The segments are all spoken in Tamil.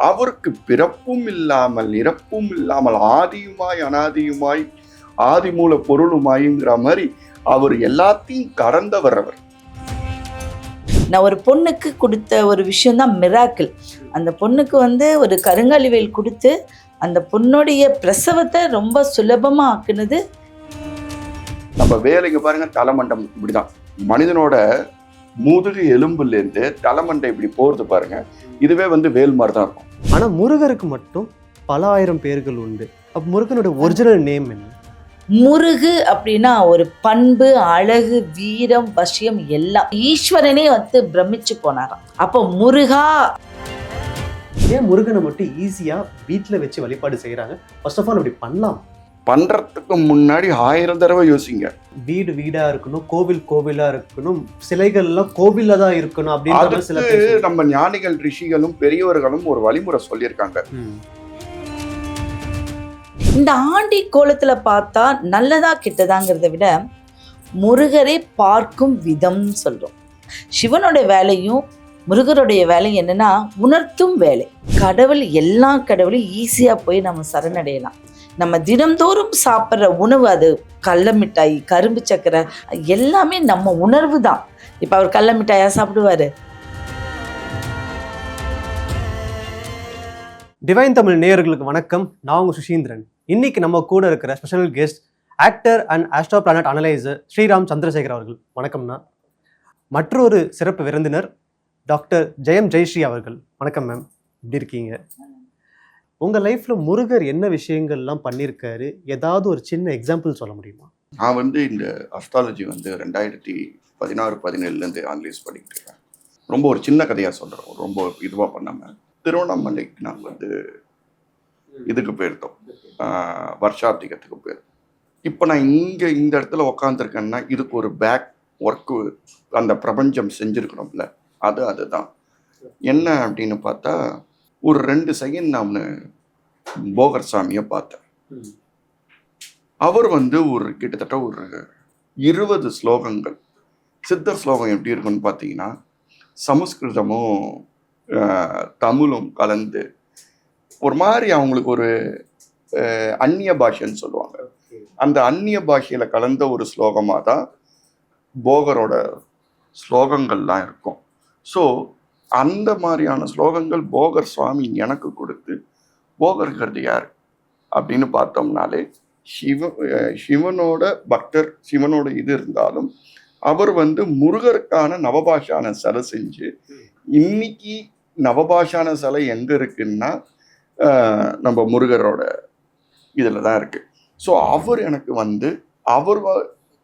அவருக்கு பிறப்பும் இல்லாமல் இறப்பும் இல்லாமல் ஆதியுமாய் அனாதியுமாய் ஆதிமூல பொருளுமாய்ங்கிற மாதிரி அவர் எல்லாத்தையும் கடந்தவர் அவர். நான் ஒரு பொண்ணுக்கு கொடுத்த ஒரு விஷயம் தான் மிராக்கிள். அந்த பொண்ணுக்கு ஒரு கருங்காலிவேல் கொடுத்து அந்த பொண்ணுடைய பிரசவத்தை ரொம்ப சுலபமாக ஆக்குனது. நம்ம வேலைக்கு பாருங்க, தலைமண்டம் இப்படிதான் மனிதனோட முதுகு எலும்புலேருந்து தலைமண்டை இப்படி போறது பாருங்க. இதுவே வேல் மாதிரி தான் இருக்கும். ஆனா முருகருக்கு மட்டும் பல ஆயிரம் பேர்கள் உண்டு. அப்ப முருகனோட ஒரிஜினல் நேம் என்ன? முருகு அப்படின்னா ஒரு பண்பு, அழகு, வீரம், வசியம் எல்லாம். ஈஸ்வரனே பிரமிச்சு போனாராம். அப்போ முருகா. ஏன் முருகனை மட்டும் ஈஸியா வீட்டுல வச்சு வழிபாடு செய்யறாங்க? ஃபர்ஸ்ட் ஆஃப் ஆல் அப்படி பண்ணலாம் பண்றதுக்கு முன்னாடி 1000 தடவை யோசிங்க. வீடு வீடா இருக்கணும், கோவில் கோவிலா இருக்கணும், சிலைகள் எல்லாம் கோவில்ல தான் இருக்கணும் அப்படின்னு சில பேர் நம்ம ஞானிகள் ரிஷிகளும் பெரியவர்களும் ஒரு வழிமுறை சொல்லியிருக்காங்க. இந்த ஆண்டி கோலத்துல பார்த்தா நல்லதா கெட்டதாங்கிறத விட முருகரை பார்க்கும் விதம் சொல்றோம். சிவனோட வேலையும் முருகருடைய வேலை என்னன்னா உணர்த்தும் வேலை. கடவுள் எல்லா கடவுளையும் ஈஸியா போய் நம்ம சரணடையலாம். நம்ம தினம்தோறும் சாப்பிட்ற உணவு, அது கடல மிட்டாய், கரும்பு சக்கரை, எல்லாமே நம்ம உணர்வு தான். இப்போ அவர் கடல மிட்டாயா சாப்பிடுவாரு? டிவைன் தமிழ் நேயர்களுக்கு வணக்கம். நான் உங்க சுஷீந்திரன். இன்னைக்கு நம்ம கூட இருக்கிற special guest actor and astro planet analyser Sriram Chandrasekhar அவர்கள். வணக்கம்ண்ணா. மற்றொரு சிறப்பு விருந்தினர் டாக்டர் ஜெயம் ஜெயஸ்ரீ அவர்கள். வணக்கம் மேம், எப்படி இருக்கீங்க? உங்கள் லைஃப்பில் முருகர் என்ன விஷயங்கள்லாம் பண்ணியிருக்காரு, ஏதாவது ஒரு சின்ன எக்ஸாம்பிள் சொல்ல முடியுமா? நான் இந்த அஸ்ட்ராலஜி 2016-17 ஆங்கிலீஸ் படிக்கிட்டு இருக்கேன். ரொம்ப ஒரு சின்ன கதையாக சொல்கிறேன், ரொம்ப இதுவாக பண்ணாமல். திருவண்ணாமலைக்கு நாங்கள் இதுக்கு போயிருந்தோம், வருஷாத்திகத்துக்கு போயிருந்தோம். இப்போ நான் இந்த இடத்துல உக்காந்துருக்கேன்னா இதுக்கு ஒரு பேக் ஒர்க்கு அந்த பிரபஞ்சம் செஞ்சுருக்கணும்ல, அதுதான் என்ன அப்படின்னு பார்த்தா, ஒரு 2 செகண்ட் நான் போகர் சாமியை பார்த்தேன். அவர் ஒரு கிட்டத்தட்ட ஒரு 20 ஸ்லோகங்கள், சித்தர் ஸ்லோகம் எப்படி இருக்குன்னு பார்த்தீங்கன்னா சமஸ்கிருதமும் தமிழும் கலந்து ஒரு மாதிரி அவங்களுக்கு ஒரு அந்நிய பாஷைன்னு சொல்லுவாங்க. அந்த அந்நிய பாஷையில கலந்த ஒரு ஸ்லோகமாக தான் போகரோட ஸ்லோகங்கள்லாம் இருக்கும். ஸோ அந்த மாதிரியான ஸ்லோகங்கள் போகர் சுவாமி எனக்கு கொடுத்து, போகர்கிறது யார் அப்படின்னு பார்த்தோம்னாலே சிவனோட பக்தர், சிவனோட இது இருந்தாலும் அவர் முருகருக்கான நவபாஷான சிலை செஞ்சு, இன்னைக்கு நவபாஷான சிலை எங்க இருக்குன்னா நம்ம முருகரோட இதில் தான் இருக்கு. ஸோ அவர் எனக்கு அவர்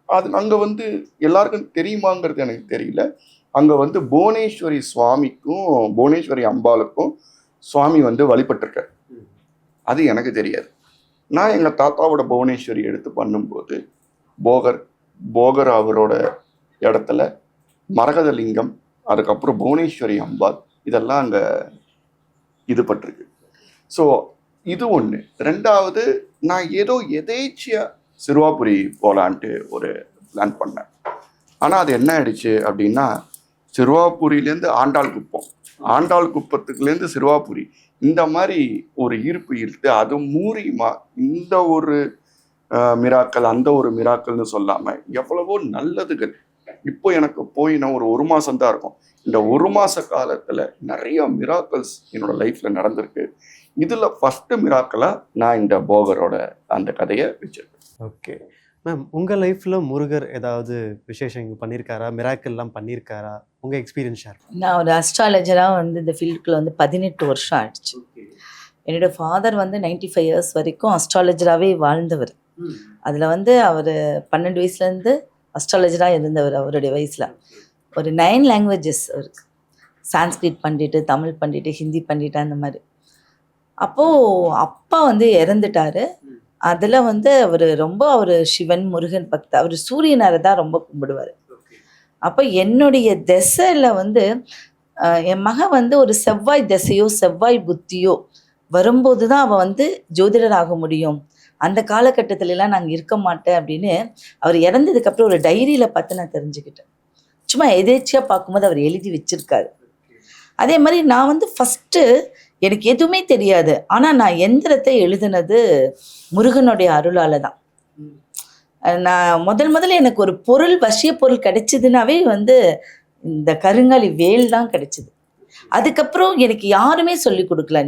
அது அங்கே எல்லாருக்கும் தெரியுமாங்கிறது எனக்கு தெரியல. அங்கே புவனேஸ்வரி சுவாமிக்கும் புவனேஸ்வரி அம்பாளுக்கும் சுவாமி வழிபட்டிருக்கார். அது எனக்கு தெரியாது. நான் எங்கள் தாத்தாவோட புவனேஸ்வரி எடுத்து பண்ணும்போது போகர் அவரோட இடத்துல மரகதலிங்கம், அதுக்கப்புறம் புவனேஸ்வரி அம்பாள், இதெல்லாம் அங்கே இது பட்டிருக்கு. ஸோ இது ஒன்று. 2வது, நான் ஏதோ எதேச்சியாக சிறுவாபுரி போகலான்ட்டு ஒரு பிளான் பண்ணேன். ஆனால் அது என்ன ஆயிடுச்சு அப்படின்னா, சிறுவாபுரியிலேருந்து ஆண்டாள் குப்பத்துக்குலேருந்து சிறுவாபுரி, இந்த மாதிரி ஒரு ஈர்ப்பு ஈர்த்து அது மூலியமா இந்த ஒரு மிராக்கள் அந்த ஒரு மிராக்கள்னு சொல்லாமல் எவ்வளவோ நல்லதுகள் இப்போ எனக்கு போய் நான் ஒரு மாதம் தான் இருக்கும். இந்த 1 மாத காலத்தில் நிறைய மிராக்கல்ஸ் என்னோட லைஃப்பில் நடந்திருக்கு. இதில் ஃபஸ்ட்டு மிராக்கலாக நான் இந்த போகரோட அந்த கதையை வச்சிருக்கேன். ஓகே மேம், உங்கள் லைஃப்பில் முருகர் ஏதாவது விசேஷம் பண்ணியிருக்காரா, மிராக்கல்லாம் பண்ணியிருக்காரா? உங்கள் எக்ஸ்பீரியன்ஸ் ஷேர். நான் ஒரு அஸ்ட்ராலஜராக இந்த ஃபீல்டுக்குள்ள 18 வருஷம் ஆயிடுச்சு. என்னோட ஃபாதர் 95 இயர்ஸ் வரைக்கும் அஸ்ட்ராலஜராகவே வாழ்ந்தவர். அதில் அவர் 12 வயசுலேருந்து அஸ்ட்ராலஜராக இருந்தவர். அவருடைய வயசில் ஒரு 9 லாங்குவேஜஸ் அவருக்கு. சான்ஸ்கிரிட் பண்ணிட்டு, தமிழ் பண்ணிட்டு, ஹிந்தி பண்ணிட்டு, அந்த மாதிரி. அப்போது அப்பா இறந்துட்டார். அதில் அவர் சிவன் முருகன் பக்தர். அவர் சூரியனாரை தான் ரொம்ப கும்பிடுவார். அப்போ என்னுடைய திசையில் என் மகன் ஒரு செவ்வாய் திசையோ செவ்வாய் புத்தியோ வரும்போது தான் அவன் ஜோதிடர் ஆக முடியும். அந்த காலகட்டத்திலலாம் நாங்கள் இருக்க மாட்டேன் அப்படின்னு அவர் இறந்ததுக்கப்புறம் ஒரு டைரியில் பார்த்து நான் தெரிஞ்சுக்கிட்டேன். சும்மா எதேச்சியாக பார்க்கும்போது அவர் எழுதி வச்சிருக்காரு. அதே மாதிரி நான் ஃபஸ்ட்டு எனக்கு எதுவுமே தெரியாது. ஆனால் நான் எந்திரத்தை எழுதுனது முருகனுடைய அருளால் தான். நான் முதல்ல எனக்கு ஒரு பொருள், வசிய பொருள் கிடைச்சதுனாவே வந்து இந்த கருங்காலி வேல் தான் கிடைச்சிது. அதுக்கப்புறம் எனக்கு யாருமே சொல்லி கொடுக்கல.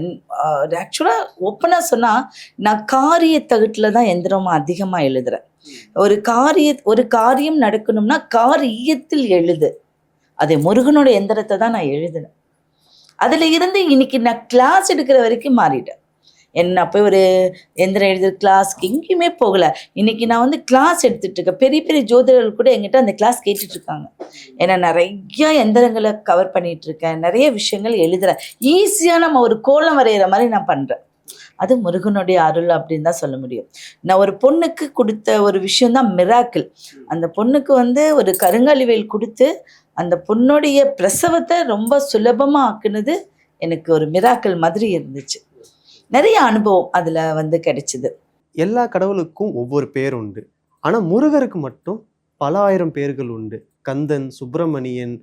ஆக்சுவலாக ஓப்பனாக சொன்னால் நான் காரிய தகுட்டில் தான் எந்திரமாக அதிகமாக எழுதுகிறேன். ஒரு காரியம் நடக்கணும்னா காரியத்தில் எழுது. அதை முருகனோட எந்திரத்தை தான் நான் எழுதினேன். அதில் இருந்து இன்னைக்கு நான் கிளாஸ் எடுக்கிற வரைக்கும் மாறிட்டேன். என்ன போய் ஒரு எந்திரம் எழுதுற கிளாஸ்க்கு எங்கேயுமே போகலை. இன்னைக்கு நான் வந்து கிளாஸ் எடுத்துட்டு இருக்கேன். பெரிய பெரிய ஜோதிடர்கள் கூட என்கிட்ட அந்த கிளாஸ் கேட்டுட்டு இருக்காங்க. ஏன்னா நிறைய எந்திரங்களை கவர் பண்ணிட்டு இருக்கேன், நிறைய விஷயங்கள் எழுதுறேன். ஈஸியாக நம்ம ஒரு கோலம் வரைகிற மாதிரி நான் பண்ணுறேன். அது முருகனுடைய அருள் அப்படின்னு தான் சொல்ல முடியும். நான் ஒரு பொண்ணுக்கு கொடுத்த ஒரு விஷயம்தான் மிராக்கிள். அந்த பொண்ணுக்கு வந்து ஒரு கருங்காலி வேல் கொடுத்து அந்த பொண்ணுடைய பிரசவத்தை ரொம்ப சுலபமாக ஆக்குனது எனக்கு ஒரு மிராக்கிள் மாதிரி இருந்துச்சு. நிறைய அனுபவம் அதில் வந்து கிடைச்சிது. எல்லா கடவுளுக்கும் ஒவ்வொரு பேர் உண்டு. ஆனால் முருகருக்கு மட்டும் பல ஆயிரம் பேர்கள் உண்டு. கந்தன், சுப்பிரமணியன்,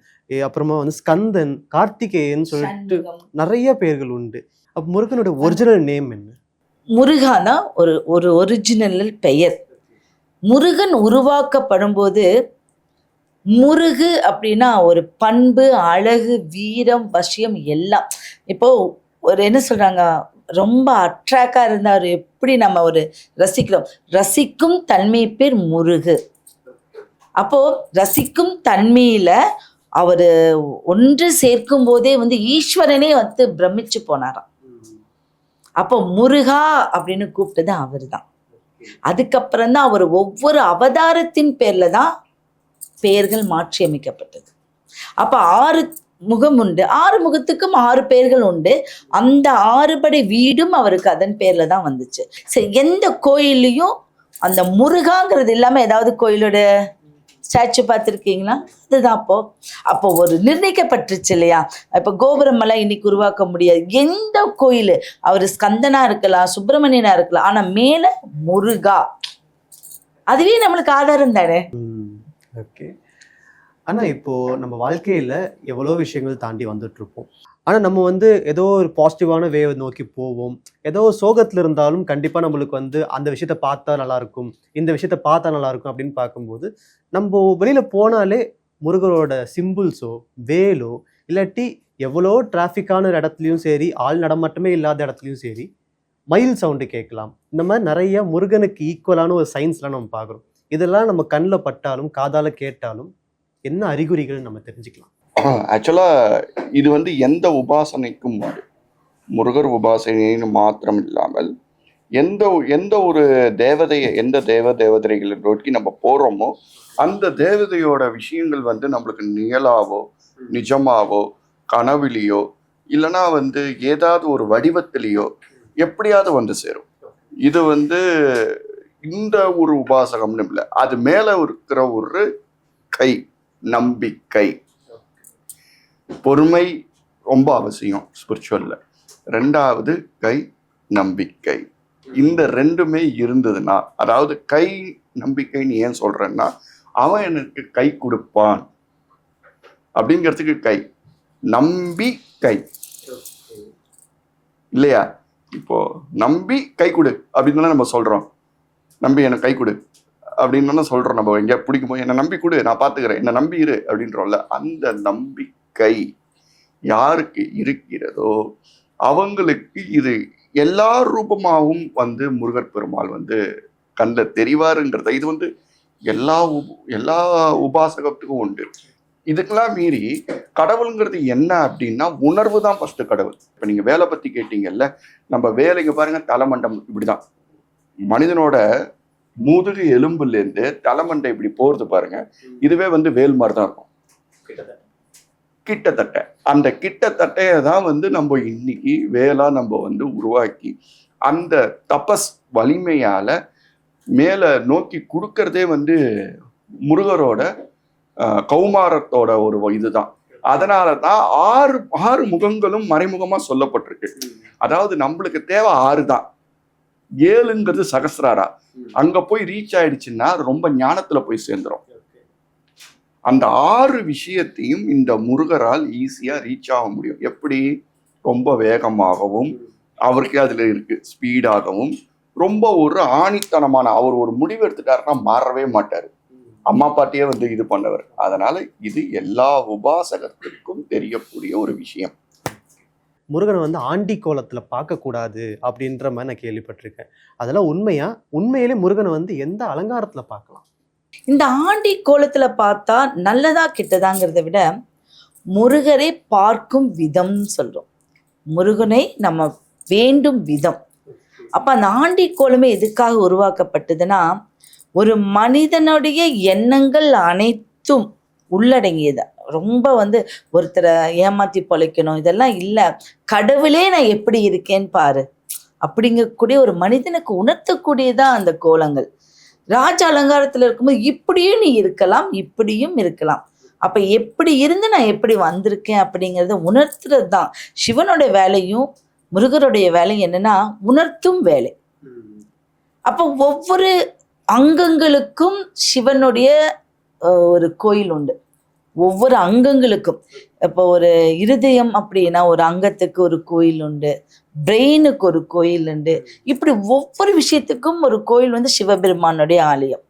அப்புறமா வந்து ஸ்கந்தன், கார்த்திகேயன் சொல்லிட்டு நிறைய பேர்கள் உண்டு. அப்போ முருகனோட ஒரிஜினல் நேம் என்ன? முருகானா ஒரு ஒரிஜினல் பெயர். முருகன் உருவாக்கப்படும் போது முருகு அப்படின்னா ஒரு பண்பு, அழகு, வீரம், வசியம் எல்லாம். இப்போ ஒரு என்ன சொல்றாங்க, ரொம்ப அட்ராக்டாக இருந்தார். எப்படி நம்ம ஒரு ரசிக்கிறோம், ரசிக்கும் தன்மை பேர் முருகு. அப்போ ரசிக்கும் தன்மையில அவர் ஒன்று சேர்க்கும் போதே வந்து ஈஸ்வரனே வந்து பிரமிச்சு போனாராம். அப்போ முருகா அப்படின்னு கூப்பிட்டது அவர் தான். அதுக்கப்புறம் தான் அவர் ஒவ்வொரு அவதாரத்தின் பேர்ல தான் பெயர்கள் மாற்றி அமைக்கப்பட்டது. அப்ப 6 முகம் உண்டு. 6 முகத்துக்கும் 6 பேர்கள் உண்டு. அந்த 6 படை வீடும் அவருக்கு அதன் பேர்ல தான் வந்துச்சு. சரி, எந்த கோயிலையும் அந்த முருகாங்கிறது இல்லாம ஏதாவது கோயிலோட ஸ்டாச்சு பார்த்துருக்கீங்களா? அதுதான் அப்போ ஒரு நிர்ணயிக்கப்பட்டுருச்சு இல்லையா? இப்போ கோபுரம் எல்லாம் இன்னைக்கு உருவாக்க முடியாது. எந்த கோயில், அவர் ஸ்கந்தனா இருக்கலாம், சுப்பிரமணியனா இருக்கலாம், ஆனா மேல முருகா, அதுவே நம்மளுக்கு ஆதாரம் தானே. ஓகே. ஆனால் இப்போது நம்ம வாழ்க்கையில் எவ்வளோ விஷயங்கள் தாண்டி வந்துட்டுருப்போம். ஆனால் நம்ம வந்து ஏதோ ஒரு பாசிட்டிவான வேவை நோக்கி போவோம். ஏதோ சோகத்தில் இருந்தாலும் கண்டிப்பாக நம்மளுக்கு வந்து அந்த விஷயத்தை பார்த்தா நல்லாயிருக்கும், இந்த விஷயத்தை பார்த்தா நல்லாயிருக்கும் அப்படின்னு பார்க்கும்போது நம்ம வெளியில் போனாலே முருகரோட சிம்பிள்ஸோ வேலோ இல்லாட்டி எவ்வளோ டிராஃபிக்கான இடத்துலையும் சரி, ஆள் நடமாட்டமே இல்லாத இடத்துலையும் சரி மயில் சவுண்டு கேட்கலாம். இந்த மாதிரி நிறைய முருகனுக்கு ஈக்குவலான ஒரு சயின்ஸ்லாம் நம்ம பார்க்குறோம். இதெல்லாம் நம்ம கண்ணில் பட்டாலும் காதால் கேட்டாலும் என்ன அறிகுறிகள் நம்ம தெரிஞ்சுக்கலாம்? ஆக்சுவலாக இது வந்து எந்த உபாசனைக்கும் உண்டு. முருகர் உபாசனைன்னு மாத்திரம் இல்லாமல் எந்த ஒரு தேவதையை, எந்த தேவதைகளை நோக்கி நம்ம போகிறோமோ அந்த தேவதையோட விஷயங்கள் வந்து நம்மளுக்கு நிழலாவோ நிஜமாவோ கனவிலையோ இல்லைனா வந்து ஏதாவது ஒரு வடிவத்திலேயோ எப்படியாவது வந்து சேரும். இது வந்து இந்த ஒரு உபாசகம்னு இல்லை, அது மேலே இருக்கிற ஒரு கை, நம்பிக்கை, பொறுமை ரொம்ப அவசியம் ஸ்பிரிச்சுவல்ல. 2வது கை, நம்பிக்கை. இந்த 2மே இருந்ததுன்னா, அதாவது கை நம்பிக்கைன்னு ஏன் சொல்றேன்னா, அவன் எனக்கு கை கொடுப்பான் அப்படிங்கிறதுக்கு கை, நம்பி கை இல்லையா? இப்போ நம்பி கை கொடு அப்படின்னு நம்ம சொல்றோம். நம்பி எனக்கு கை கொடு அப்படின்னு சொல்றோம். நம்ம எங்கேயா பிடிக்கும் போது என்னை நம்பி கொடு, நான் பார்த்துக்கிறேன், என்னை நம்பி இரு அப்படின்றோம்ல. அந்த நம்பிக்கை யாருக்கு இருக்கிறதோ அவங்களுக்கு இது எல்லா ரூபமாகவும் வந்து முருகர் பெருமாள் வந்து கண்ணில் தெரிவாருங்கிறத, இது வந்து எல்லா உபாசகத்துக்கும் உண்டு. இதுக்கெல்லாம் மீறி கடவுளுங்கிறது என்ன அப்படின்னா உணர்வு தான் ஃபர்ஸ்ட் கடவுள். இப்போ நீங்கள் வேலை பற்றி கேட்டீங்கல்ல, நம்ம வேலைங்க பாருங்க, தலைமண்டம் இப்படிதான். மனிதனோட முதுகு எலும்புலேருந்து தலைமண்டை இப்படி போறது பாருங்க, இதுவே வந்து வேல் மாதிரி தான் இருக்கும் கிட்டத்தட்ட. அந்த கிட்டத்தட்டையை தான் வந்து நம்ம இன்னைக்கு வேலா நம்ம வந்து உருவாக்கி அந்த தபஸ் வலிமையால மேல நோக்கி கொடுக்கறதே வந்து முருகரோட கௌமாரத்தோட ஒரு இதுதான். அதனால தான் 6 முகங்களும் மறைமுகமா சொல்லப்பட்டிருக்கு. அதாவது நம்மளுக்கு தேவை 6 தான், 7ங்கிறது சகஸ்ராரா. அங்க போய் ரீச் ஆயிடுச்சுன்னா ரொம்ப ஞானத்துல போய் சேர்ந்துரும். அந்த 6 விஷயத்தையும் இந்த முருகரால் ஈஸியா ரீச் ஆக முடியும். எப்படி? ரொம்ப வேகமாகவும், அவருக்கே அதில் இருக்கு ஸ்பீடாகவும், ரொம்ப ஒரு ஆணித்தனமான அவர் ஒரு முடிவு எடுத்துட்டாருன்னா மாறவே மாட்டார். அம்மா பாட்டியே வந்து இது பண்ணவர். அதனால இது எல்லா உபாசகத்திற்கும் தெரியக்கூடிய ஒரு விஷயம். முருகனை வந்து ஆண்டி கோலத்துல பார்க்கக்கூடாது அப்படின்ற மாதிரி நான் கேள்விப்பட்டிருக்கேன். அதெல்லாம் உண்மையா? உண்மையிலே முருகனை வந்து எந்த அலங்காரத்துல பார்க்கலாம்? இந்த ஆண்டி கோலத்துல பார்த்தா நல்லதா கெட்டதாங்கிறத விட முருகரை பார்க்கும் விதம்னு சொல்றோம். முருகனை நம்ம வேண்டும் விதம். அப்ப அந்த ஆண்டி கோலமே எதுக்காக உருவாக்கப்பட்டதுன்னா, ஒரு மனிதனுடைய எண்ணங்கள் அனைத்தும் உள்ளடங்கியது. ரொம்ப வந்து ஒருத்தரை ஏமாத்தி பொழைக்கணும் இதெல்லாம் இல்லை, கடவுளே நான் எப்படி இருக்கேன்னு பாரு அப்படிங்கக்கூடிய ஒரு மனிதனுக்கு உணர்த்தக்கூடியதான் அந்த கோலங்கள். ராஜ அலங்காரத்தில் இருக்கும்போது இப்படியும் நீ இருக்கலாம், இப்படியும் இருக்கலாம். அப்ப எப்படி இருந்து நான் எப்படி வந்திருக்கேன் அப்படிங்கிறத உணர்த்துறது தான் சிவனுடைய வேலையும் முருகருடைய வேலையும். என்னன்னா உணர்த்தும் வேலை. அப்போ ஒவ்வொரு அங்கங்களுக்கும் சிவனுடைய ஒரு கோயில் உண்டு. ஒவ்வொரு அங்கங்களுக்கும் இப்போ ஒரு இருதயம் அப்படின்னா ஒரு அங்கத்துக்கு ஒரு கோயில் உண்டு, பிரெயினுக்கு ஒரு கோயில் உண்டு. இப்படி ஒவ்வொரு விஷயத்துக்கும் ஒரு கோயில் வந்து சிவபெருமானுடைய ஆலயம்.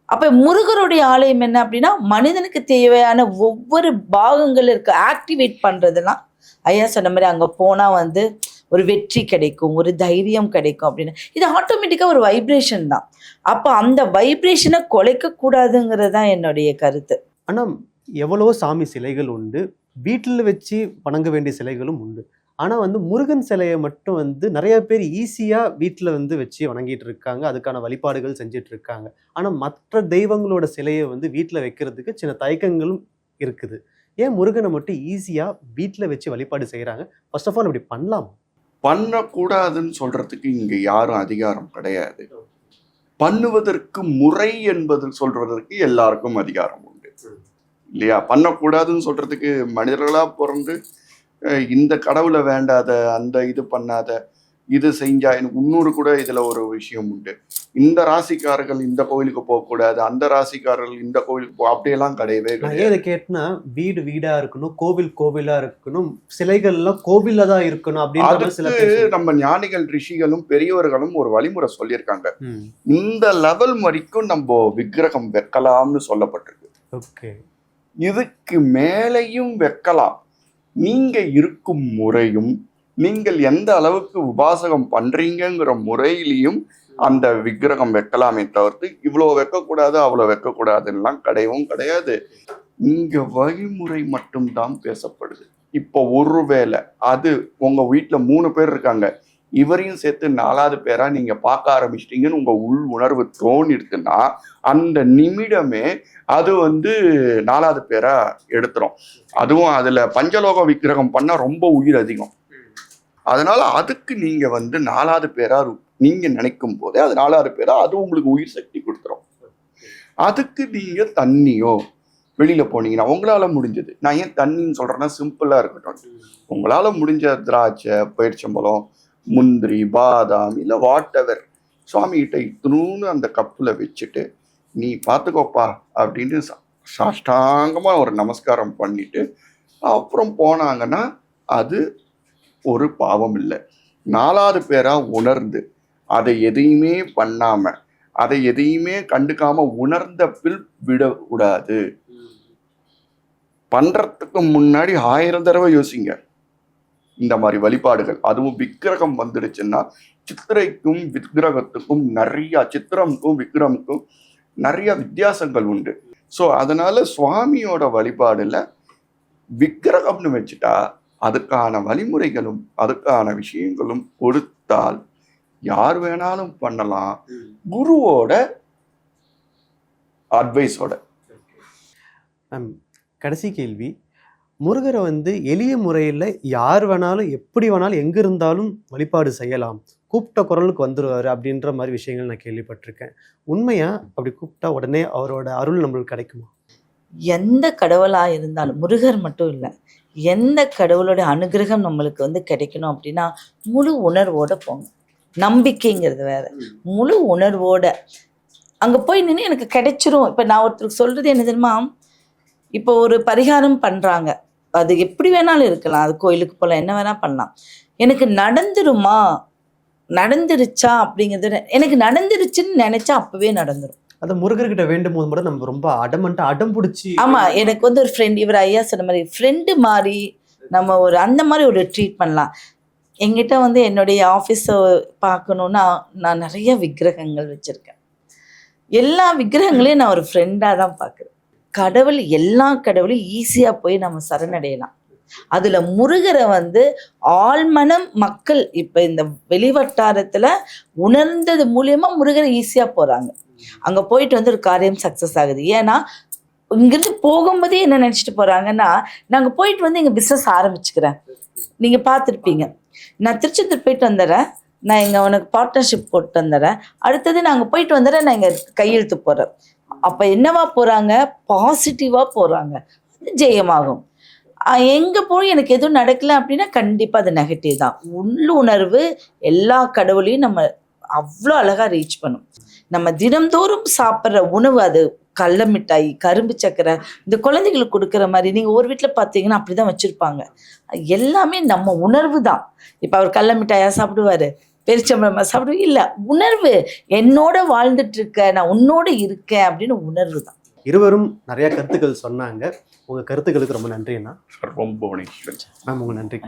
அப்ப முருகருடைய ஆலயம் என்ன அப்படின்னா, மனிதனுக்கு தேவையான ஒவ்வொரு பாகங்கள் இருக்கு ஆக்டிவேட் பண்றதுலாம். ஐயா சொன்ன மாதிரி அங்க போனா வந்து ஒரு வெற்றி கிடைக்கும், ஒரு தைரியம் கிடைக்கும் அப்படின்னு. இது ஆட்டோமேட்டிக்கா ஒரு வைப்ரேஷன் தான். அப்ப அந்த வைப்ரேஷனை குலைக்க கூடாதுங்கிறது தான் என்னுடைய கருத்து. ஆனா எவ்வளவோ சாமி சிலைகள் உண்டு, வீட்டில் வச்சு வணங்க வேண்டிய சிலைகளும் உண்டு. ஆனா வந்து முருகன் சிலையை மட்டும் வந்து நிறைய பேர் ஈஸியா வீட்டில் வந்து வச்சு வணங்கிட்டு இருக்காங்க, அதுக்கான வழிபாடுகள் செஞ்சுட்டு இருக்காங்க. ஆனா மற்ற தெய்வங்களோட சிலையை வந்து வீட்டில் வைக்கிறதுக்கு சின்ன தயக்கங்களும் இருக்குது. ஏன் முருகனை மட்டும் ஈஸியா வீட்டில் வச்சு வழிபாடு செய்யறாங்க? ஃபர்ஸ்ட் ஆஃப் ஆல் இப்படி பண்ணலாம்? பண்ணக்கூடாதுன்னு சொல்றதுக்கு இங்க யாரும் அதிகாரம் கிடையாது. பண்ணுவதற்கு முறை என்பது சொல்றதற்கு எல்லாருக்கும் அதிகாரம் உண்டு இல்லையா? பண்ணக்கூடாதுன்னு சொல்றதுக்கு மனிதர்களா பிறந்து இந்த கடவுளை வேண்டாத, அந்த இது பண்ணாத, இது செஞ்சா, இன்னொரு கூட இதுல ஒரு விஷயம் உண்டு. இந்த ராசிக்காரர்கள் இந்த கோயிலுக்கு போகக்கூடாது, அந்த ராசிக்காரர்கள் இந்த கோயிலுக்கு அப்படியெல்லாம் கிடையவே கிடையாது. இதை கேட்டனா வீடு வீடா இருக்கணும், கோவில் கோவிலா இருக்கணும், சிலைகள் எல்லாம் கோவில்ல தான் இருக்கணும் அப்படின்னு நம்ம ஞானிகள் ரிஷிகளும் பெரியவர்களும் ஒரு வழிமுறை சொல்லியிருக்காங்க. இந்த லெவல் வரைக்கும் நம்ம விக்கிரகம் வைக்கலாம்னு சொல்லப்பட்டிருக்கு. இதுக்கு மேலையும் வைக்கலாம். நீங்க இருக்கும் முறையும் நீங்கள் எந்த அளவுக்கு உபாசகம் பண்றீங்கிற முறையிலையும் அந்த விக்கிரகம் வைக்கலாமே தவிர்த்து இவ்வளோ வைக்கக்கூடாது அவ்வளோ வைக்கக்கூடாதுலாம் கிடையவும் கிடையாது. இங்க வழிமுறை மட்டும்தான் பேசப்படுது. இப்போ ஒருவேளை அது உங்க வீட்டுல 3 பேர் இருக்காங்க, இவரையும் சேர்த்து 4வது பேரா நீங்க பார்க்க ஆரம்பிச்சிட்டீங்கன்னு உங்க உள் உணர்வு தோணிடுதுன்னா அந்த நிமிடமே அது வந்து 4வது பேரா எடுத்துரும். அதுவும் அதுல பஞ்சலோக விக்கிரகம் பண்ணா ரொம்ப உயிர் அதிகம். அதனால அதுக்கு நீங்க வந்து 4வது பேரா நீங்க நினைக்கும் போதே அது 4வது பேரா அது உங்களுக்கு உயிர் சக்தி கொடுத்துரும். அதுக்கு நீங்க தண்ணியோ வெளியில போனீங்கன்னா உங்களால முடிஞ்சது, நான் ஏன் தண்ணின்னு சொல்றேன்னா சிம்பிளா இருக்கட்டும், உங்களால முடிஞ்ச திராட்சை, பேரிச்சம்பழம், முந்திரி, பாதாம் இல்லை வாட் எவர் சுவாமி கிட்ட இத்தனூன்னு அந்த கப்புல வச்சுட்டு நீ பார்த்துக்கோப்பா அப்படின்னு சாஷ்டாங்கமா ஒரு நமஸ்காரம் பண்ணிட்டு அப்புறம் போனாங்கன்னா அது ஒரு பாவம் இல்லை. 4வது பேரா உணர்ந்து அதை எதையுமே பண்ணாம அதை எதையுமே கண்டுக்காம உணர்ந்த பில் விடக்கூடாது. பண்றதுக்கு முன்னாடி 1000 தடவை யோசிங்க இந்த மாதிரி வழிபாடுகள். அதுவும் விக்கிரகம் வந்துடுச்சுன்னா சித்திரைக்கும் விக்கிரகத்துக்கும் சித்திரமுக்கும் விக்கிரமுக்கும் நிறைய வித்தியாசங்கள் உண்டு. ஸோ அதனால சுவாமியோட வழிபாடுல விக்கிரகம்னு வச்சுட்டா அதுக்கான வழிமுறைகளும் அதுக்கான விஷயங்களும் கொடுத்தால் யார் வேணாலும் பண்ணலாம், குருவோட அட்வைஸோட. கடைசி கேள்வி, முருகரை வந்து எளிய முறையில் யார் வேணாலும் எப்படி வேணாலும் எங்கே இருந்தாலும் வழிபாடு செய்யலாம், கூப்பிட்ட குரலுக்கு வந்துடுவார் அப்படின்ற மாதிரி விஷயங்கள் நான் கேள்விப்பட்டிருக்கேன். உண்மையா அப்படி கூப்பிட்டா உடனே அவரோட அருள் நம்மளுக்கு கிடைக்குமா? எந்த கடவுளாக இருந்தாலும், முருகர் மட்டும் இல்லை, எந்த கடவுளோட அனுகிரகம் நம்மளுக்கு வந்து கிடைக்கணும் அப்படின்னா முழு உணர்வோட போங்க. நம்பிக்கைங்கிறது வேற. முழு உணர்வோட அங்கே போய் நின்று எனக்கு கிடைச்சிரும். இப்போ நான் ஒருத்தருக்கு சொல்கிறது என்ன தெரியுமா, இப்போ ஒரு பரிகாரம் பண்ணுறாங்க, அது எப்படி வேணாலும் இருக்கலாம், அது கோயிலுக்கு போகலாம், என்ன வேணால் பண்ணலாம். எனக்கு நடந்துருமா, நடந்துருச்சா அப்படிங்கிறது, எனக்கு நடந்துருச்சுன்னு நினச்சா அப்போவே நடந்துடும். அது முருகர்கிட்ட வேண்டும் போது மட்டும் நம்ம ரொம்ப அடமண்டா அடம் பிடிச்சி. ஆமாம், எனக்கு வந்து ஒரு ஃப்ரெண்ட், இவர் ஐயா சொன்ன மாதிரி ஃப்ரெண்டு மாதிரி நம்ம ஒரு அந்த மாதிரி ஒரு ட்ரீட் பண்ணலாம். எங்கிட்ட வந்து என்னுடைய ஆஃபீஸை பார்க்கணுன்னா நான் நிறைய விக்கிரகங்கள் வச்சுருக்கேன். எல்லா விக்கிரகங்களையும் நான் ஒரு ஃப்ரெண்டாக தான் பார்க்குறேன். கடவுள், எல்லா கடவுளையும் ஈஸியாக போய் நம்ம சரணடையலாம். அதில் முருகரை வந்து ஆழ்மனம் மக்கள் இப்போ இந்த வெளிவட்டாரத்தில் உணர்ந்தது மூலியமா முருகரை ஈஸியாக போகிறாங்க. அங்கே போயிட்டு வந்து ஒரு காரியம் சக்ஸஸ் ஆகுது. ஏன்னா இங்கேருந்து போகும்போதே என்ன நினச்சிட்டு போகிறாங்கன்னா, நாங்கள் போயிட்டு வந்து எங்கள் பிஸ்னஸ் ஆரம்பிச்சுக்கிறேன். நீங்கள் பார்த்துருப்பீங்க, நான் திருச்செந்தூர் போயிட்டு வந்துடுறேன், நான் இங்கே உனக்கு பார்ட்னர்ஷிப் போட்டு வந்துடுறேன், அடுத்தது நாங்கள் போயிட்டு வந்துடுறேன், நான் இங்கே கையெழுத்து போடுறேன். அப்போ என்னவா போகிறாங்க, பாசிட்டிவாக போகிறாங்க, அது ஜெயமாகும். எங்கே போய் எனக்கு எதுவும் நடக்கலை அப்படின்னா கண்டிப்பாக அது நெகட்டிவ் தான். உள்ளுணர்வு எல்லா கடவுளையும் நம்ம அவ்வளோ அழகாக ரீச் பண்ணும். நம்ம தினம்தோறும் சாப்பிட்ற உணவு, அது கடல மிட்டாய், கரும்பு சக்கரை, இந்த குழந்தைகளுக்கு கொடுக்குற மாதிரி நீங்கள் ஒரு வீட்டில் பார்த்தீங்கன்னா அப்படி தான் வச்சுருப்பாங்க. எல்லாமே நம்ம உணர்வு தான். இப்போ அவர் கடல மிட்டாயாக சாப்பிடுவார், பெருச்சம்பழமாக சாப்பிடுவோம், இல்லை உணர்வு, என்னோட வாழ்ந்துட்டு இருக்க, நான் உன்னோட இருக்கேன் அப்படின்னு உணர்வு தான். இருவரும் நிறைய கருத்துக்கள் சொன்னாங்க. உங்க கருத்துக்களுக்கு ரொம்ப நன்றி அண்ணா. ரொம்ப மேம், உங்க நன்றி.